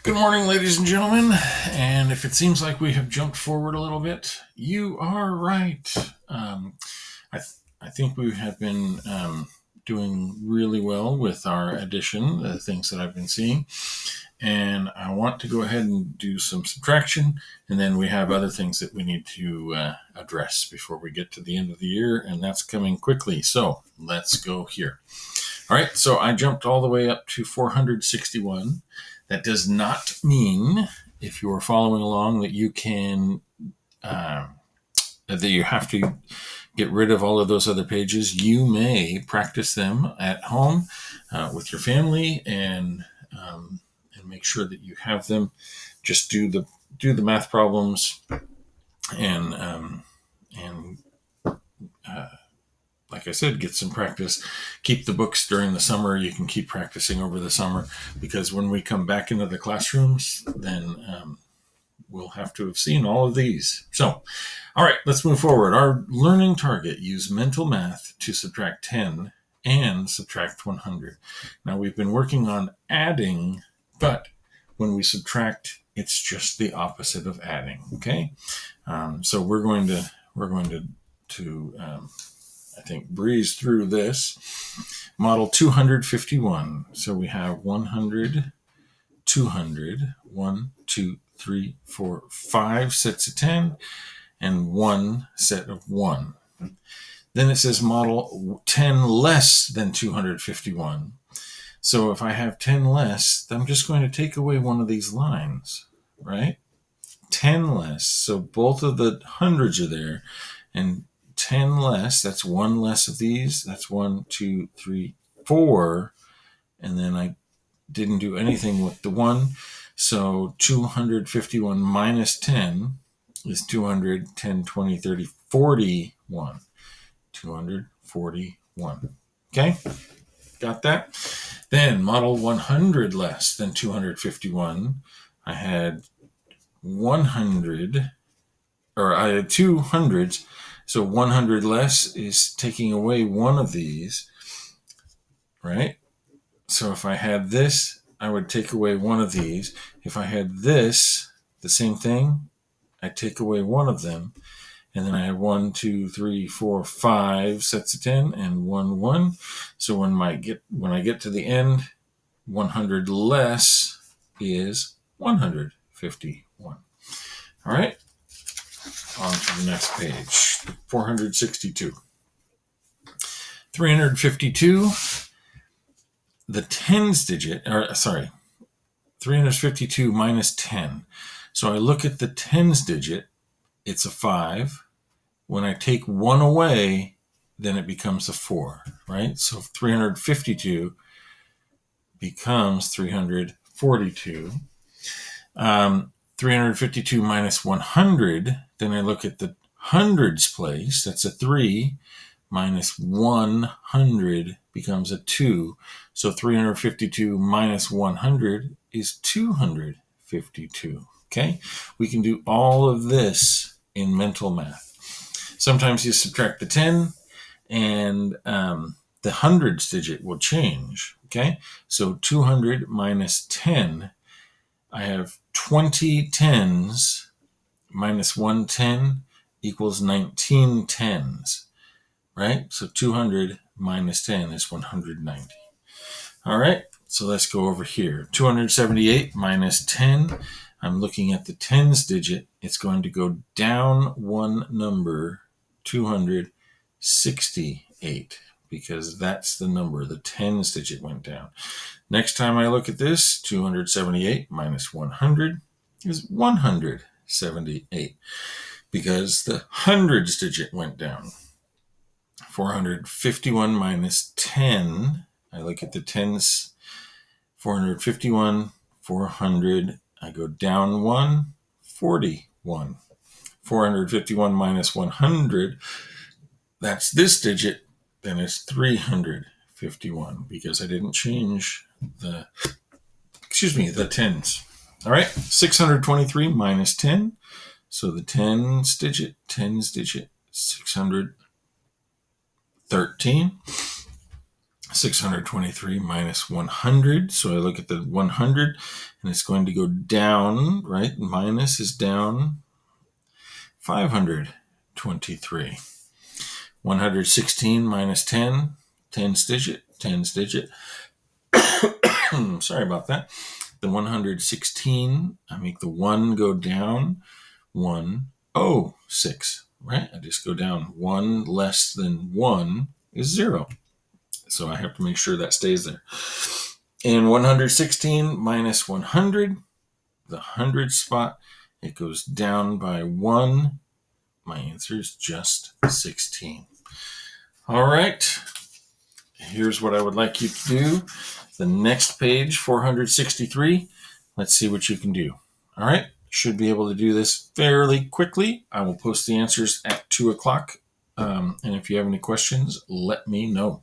Good morning, ladies and gentlemen. And if it seems like we have jumped forward a little bit, you are right. I think we have been doing really well with our addition, the things that I've been seeing. And I want to go ahead and do some subtraction. And then we have other things that we need to address before we get to the end of the year. And that's coming quickly. So let's go here. All right. So I jumped all the way up to 461. That does not mean, if you are following along, that you can that you have to get rid of all of those other pages. You may practice them at home with your family and make sure that you have them. Just do the math problems and like I said, get some practice. Keep the books during the summer. You can keep practicing over the summer because when we come back into the classrooms, then we'll have to have seen all of these. So, all right, let's move forward. Our learning target: use mental math to subtract 10 and subtract 100. Now, we've been working on adding, but when we subtract, it's just the opposite of adding. Okay, so we're going to I think, breeze through this. Model 251. So we have 100, 200, 1, 2, 3, 4, 5 sets of 10, and 1 set of 1. Then it says model 10 less than 251. So if I have 10 less, I'm just going to take away one of these lines, right? 10 less. So both of the hundreds are there, and 10 less, that's one less of these. That's 1, 2, 3, 4. And then I didn't do anything with the 1. So 251 minus 10 is 200, 10, 20, 30, 41. 241. Okay? Got that? Then model 100 less than 251. I had 100, or I had two hundreds. So 100 less is taking away one of these, right? So if I had this, I would take away one of these. If I had this, the same thing, I'd take away one of them. And then I have 1, 2, 3, 4, 5 sets of 10 and 1, 1. So when I get to the end, 100 less is 151. All right. On to the next page, 462. 352, the tens digit, 352 minus 10. So I look at the tens digit, it's a 5. When I take 1 away, then it becomes a 4, right? So 352 becomes 342. 352 minus 100, then I look at the hundreds place, that's a 3, minus 100 becomes a 2. So 352 minus 100 is 252. Okay? We can do all of this in mental math. Sometimes you subtract the 10 and the hundreds digit will change. Okay? So 200 minus 10, I have 20 tens minus 1 10 equals 19 tens, right? So 200 minus 10 is 190. All right, so let's go over here. 278 minus 10. I'm looking at the tens digit. It's going to go down one number, 268, because that's the number. The tens digit went down. Next time I look at this, 278 minus 100 is 178, because the hundreds digit went down. 451 minus 10, I look at the tens, 451, 400, I go down 1, 41. 451 minus 100, that's this digit, then it's 351, because I didn't change the tens. All right, 623 minus 10. So the tens digit, 613. 623 minus 100. So I look at the 100 and it's going to go down, right? Minus is down 523. 116 minus 10, 10's digit, 10's digit. Sorry about that. The 116, I make the 1 go down, 106, right? I just go down 1 less than 1 is 0. So I have to make sure that stays there. And 116 minus 100, the 100 spot, it goes down by 1. My answer is just 16. All right. Here's what I would like you to do. The next page, 463. Let's see what you can do. All right. Should be able to do this fairly quickly. I will post the answers at 2 o'clock. And if you have any questions, let me know.